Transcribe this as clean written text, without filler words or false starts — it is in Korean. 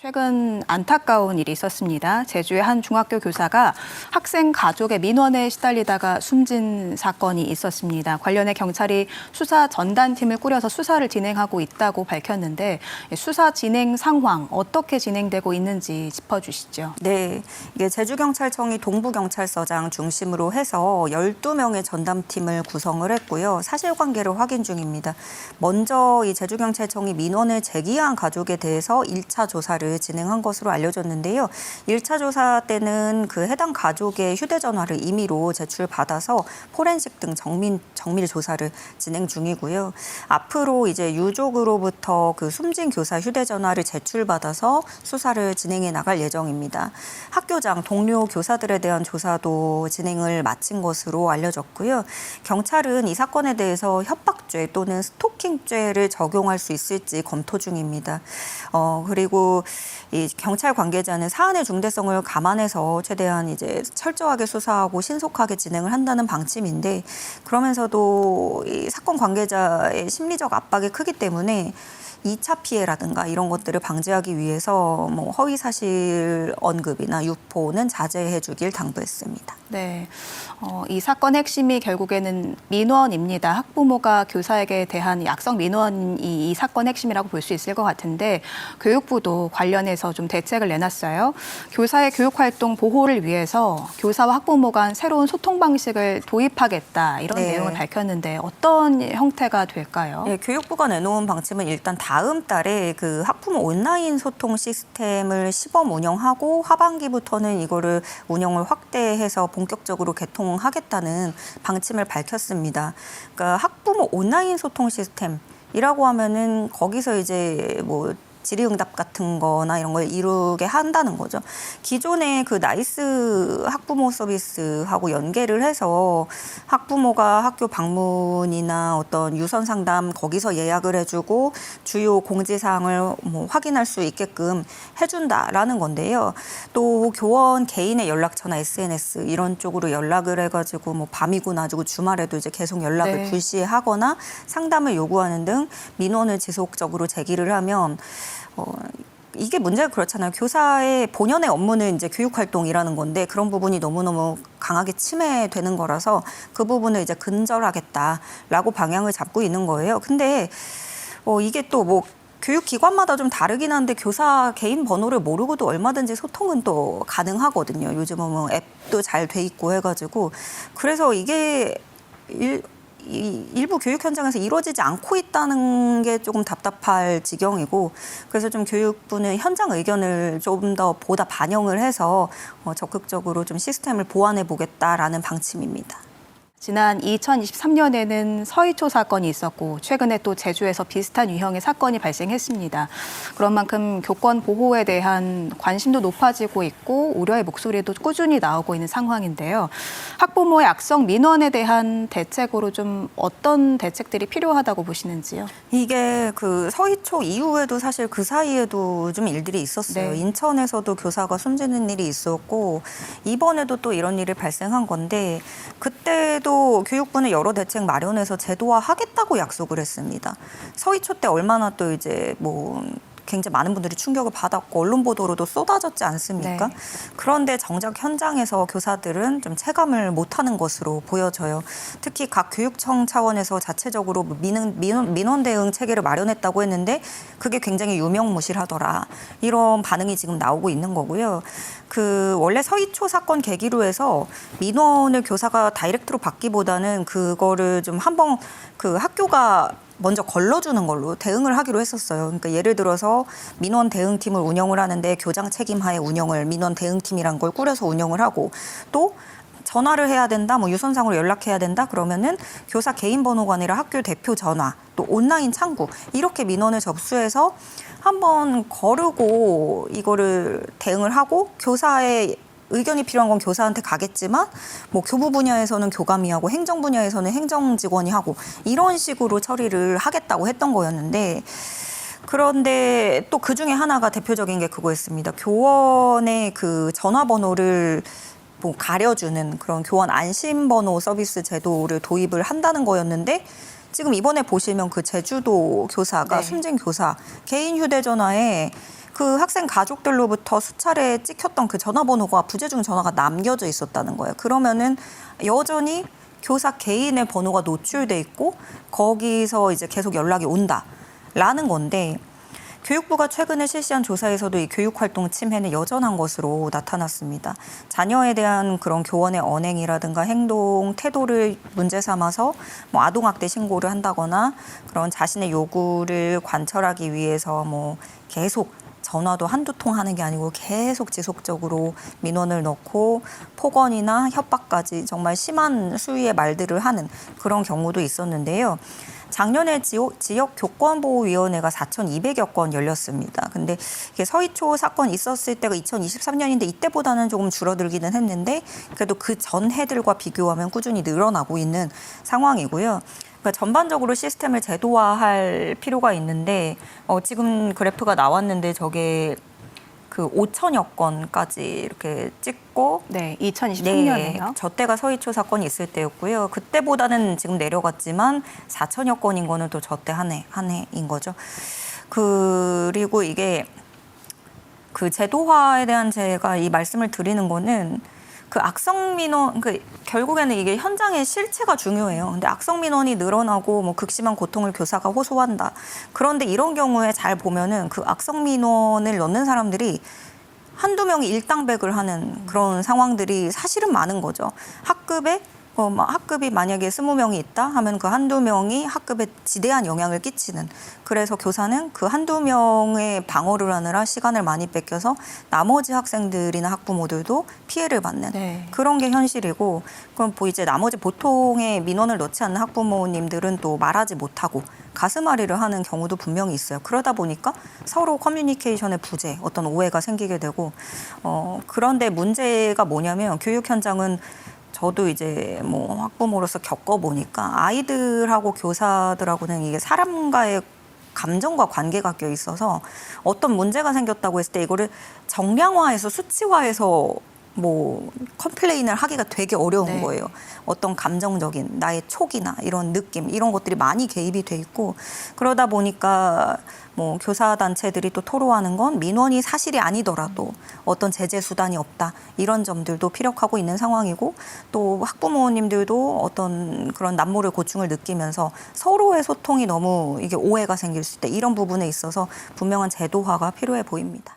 최근 안타까운 일이 있었습니다. 제주의 한 중학교 교사가 학생 가족의 민원에 시달리다가 숨진 사건이 있었습니다. 관련해 경찰이 수사 전단팀을 꾸려서 수사를 진행하고 있다고 밝혔는데 수사 진행 상황 어떻게 진행되고 있는지 짚어주시죠. 네, 이게 제주경찰청이 동부경찰서장 중심으로 해서 12명의 전담팀을 구성을 했고요. 사실관계를 확인 중입니다. 먼저 이 제주경찰청이 민원을 제기한 가족에 대해서 1차 조사를 진행한 것으로 알려졌는데요. 1차 조사 때는 그 해당 가족의 휴대전화를 임의로 제출받아서 포렌식 등 정밀 조사를 진행 중이고요. 앞으로 이제 유족으로부터 그 숨진 교사 휴대전화를 제출받아서 수사를 진행해 나갈 예정입니다. 학교장, 동료 교사들에 대한 조사도 진행을 마친 것으로 알려졌고요. 경찰은 이 사건에 대해서 협박죄 또는 스토킹죄를 적용할 수 있을지 검토 중입니다. 그리고 이 경찰 관계자는 사안의 중대성을 감안해서 최대한 이제 철저하게 수사하고 신속하게 진행을 한다는 방침인데, 그러면서도 이 사건 관계자의 심리적 압박이 크기 때문에 2차 피해라든가 이런 것들을 방지하기 위해서 뭐 허위 사실 언급이나 유포는 자제해 주길 당부했습니다. 네, 이 사건 핵심이 결국에는 민원입니다. 학부모가 교사에게 대한 악성 민원이 이 사건 핵심이라고 볼 수 있을 것 같은데 교육부도 관련해서 좀 대책을 내놨어요. 교사의 교육활동 보호를 위해서 교사와 학부모 간 새로운 소통 방식을 도입하겠다 이런 내용을 밝혔는데 어떤 형태가 될까요? 네, 교육부가 내놓은 방침은 일단 다음 달에 그 학부모 온라인 소통 시스템을 시범 운영하고 하반기부터는 이거를 운영을 확대해서 본격적으로 개통하겠다는 방침을 밝혔습니다. 그러니까 학부모 온라인 소통 시스템이라고 하면은 거기서 이제 뭐 질의응답 같은 거나 이런 걸 이루게 한다는 거죠. 기존의 그 나이스 학부모 서비스하고 연계를 해서 학부모가 학교 방문이나 어떤 유선 상담 거기서 예약을 해주고 주요 공지사항을 뭐 확인할 수 있게끔 해준다라는 건데요. 또 교원 개인의 연락처나 SNS 이런 쪽으로 연락을 해가지고 뭐 밤이고 낮이고 주말에도 이제 계속 연락을 불시하거나 상담을 요구하는 등 민원을 지속적으로 제기를 하면 이게 문제가 그렇잖아요. 교사의 본연의 업무는 이제 교육활동이라는 건데 그런 부분이 너무너무 강하게 침해되는 거라서 그 부분을 이제 근절하겠다라고 방향을 잡고 있는 거예요. 근데 이게 또 뭐 교육기관마다 좀 다르긴 한데 교사 개인 번호를 모르고도 얼마든지 소통은 또 가능하거든요. 요즘은 뭐 앱도 잘 돼 있고 해가지고 그래서 이게 일부 교육 현장에서 이루어지지 않고 있다는 게 조금 답답할 지경이고 그래서 좀 교육부는 현장 의견을 좀 더 보다 반영을 해서 적극적으로 좀 시스템을 보완해 보겠다라는 방침입니다. 지난 2023년에는 서희초 사건이 있었고 최근에 또 제주에서 비슷한 유형의 사건이 발생했습니다. 그런 만큼 교권 보호에 대한 관심도 높아지고 있고 우려의 목소리도 꾸준히 나오고 있는 상황인데요. 학부모의 악성 민원에 대한 대책으로 좀 어떤 대책들이 필요하다고 보시는지요? 이게 그 서희초 이후에도 사실 그 사이에도 좀 일들이 있었어요. 네. 인천에서도 교사가 숨지는 일이 있었고 이번에도 또 이런 일이 발생한 건데 그때도 교육부는 여러 대책 마련해서 제도화하겠다고 약속을 했습니다. 서희초 때 얼마나 또 이제 뭐 굉장히 많은 분들이 충격을 받았고 언론 보도로도 쏟아졌지 않습니까? 네. 그런데 정작 현장에서 교사들은 좀 체감을 못하는 것으로 보여져요. 특히 각 교육청 차원에서 자체적으로 민원 대응 체계를 마련했다고 했는데 그게 굉장히 유명무실하더라. 이런 반응이 지금 나오고 있는 거고요. 그 원래 서희초 사건 계기로 해서 민원을 교사가 다이렉트로 받기보다는 그거를 좀 한번 그 학교가 먼저 걸러주는 걸로 대응을 하기로 했었어요. 그러니까 예를 들어서 민원 대응팀을 운영을 하는데 교장 책임하에 운영을 민원 대응팀이란 걸 꾸려서 운영을 하고 또 전화를 해야 된다, 뭐 유선상으로 연락해야 된다 그러면은 교사 개인 번호가 아니라 학교 대표 전화, 또 온라인 창구 이렇게 민원을 접수해서 한번 거르고 이거를 대응을 하고 교사의 의견이 필요한 건 교사한테 가겠지만 뭐 교부 분야에서는 교감이 하고 행정 분야에서는 행정 직원이 하고 이런 식으로 처리를 하겠다고 했던 거였는데 그런데 또 그중에 하나가 대표적인 게 그거였습니다. 교원의 그 전화번호를 뭐 가려주는 그런 교원 안심번호 서비스 제도를 도입을 한다는 거였는데 지금 이번에 보시면 그 제주도 교사가 숨진 교사 개인 휴대전화에 그 학생 가족들로부터 수차례 찍혔던 그 전화번호가 부재중 전화가 남겨져 있었다는 거예요. 그러면은 여전히 교사 개인의 번호가 노출돼 있고 거기서 이제 계속 연락이 온다라는 건데, 교육부가 최근에 실시한 조사에서도 이 교육활동 침해는 여전한 것으로 나타났습니다. 자녀에 대한 그런 교원의 언행이라든가 행동, 태도를 문제 삼아서 뭐 아동학대 신고를 한다거나 그런 자신의 요구를 관철하기 위해서 뭐 계속 전화도 한두 통 하는 게 아니고 계속 지속적으로 민원을 넣고 폭언이나 협박까지 정말 심한 수위의 말들을 하는 그런 경우도 있었는데요. 작년에 지역 교권보호위원회가 4,200여 건 열렸습니다. 근데 이게 서희초 사건 있었을 때가 2023년인데 이때보다는 조금 줄어들기는 했는데 그래도 그 전 해들과 비교하면 꾸준히 늘어나고 있는 상황이고요. 그러니까 전반적으로 시스템을 제도화할 필요가 있는데 지금 그래프가 나왔는데 저게 그 5천여 건까지 이렇게 찍고 네, 2023년에요. 네, 저 때가 서희초 사건이 있을 때였고요. 그때보다는 지금 내려갔지만 4천여 건인 거는 또 저 때 한 해인 거죠. 그리고 이게 그 제도화에 대한 제가 이 말씀을 드리는 거는 그 악성 민원, 결국에는 이게 현장의 실체가 중요해요. 근데 악성 민원이 늘어나고 뭐 극심한 고통을 교사가 호소한다. 그런데 이런 경우에 잘 보면은 그 악성 민원을 넣는 사람들이 한두 명이 일당백을 하는 그런 상황들이 사실은 많은 거죠. 학급이 만약에 20명이 있다 하면 그 한두 명이 학급에 지대한 영향을 끼치는, 그래서 교사는 그 한두 명의 방어를 하느라 시간을 많이 뺏겨서 나머지 학생들이나 학부모들도 피해를 받는 네. 그런 게 현실이고, 그럼 뭐 이제 나머지 보통의 민원을 넣지 않는 학부모님들은 또 말하지 못하고 가슴앓이를 하는 경우도 분명히 있어요. 그러다 보니까 서로 커뮤니케이션의 부재, 어떤 오해가 생기게 되고, 그런데 문제가 뭐냐면 교육 현장은 저도 이제 뭐 학부모로서 겪어보니까 아이들하고 교사들하고는 이게 사람과의 감정과 관계가 껴 있어서 어떤 문제가 생겼다고 했을 때 이거를 정량화해서 수치화해서 뭐 컴플레인을 하기가 되게 어려운 네. 거예요. 어떤 감정적인 나의 촉이나 이런 느낌, 이런 것들이 많이 개입이 돼 있고, 그러다 보니까 뭐 교사 단체들이 또 토로하는 건 민원이 사실이 아니더라도 어떤 제재 수단이 없다, 이런 점들도 피력하고 있는 상황이고, 또 학부모님들도 어떤 그런 남모를 고충을 느끼면서 서로의 소통이 너무 이게 오해가 생길 수 있다, 이런 부분에 있어서 분명한 제도화가 필요해 보입니다.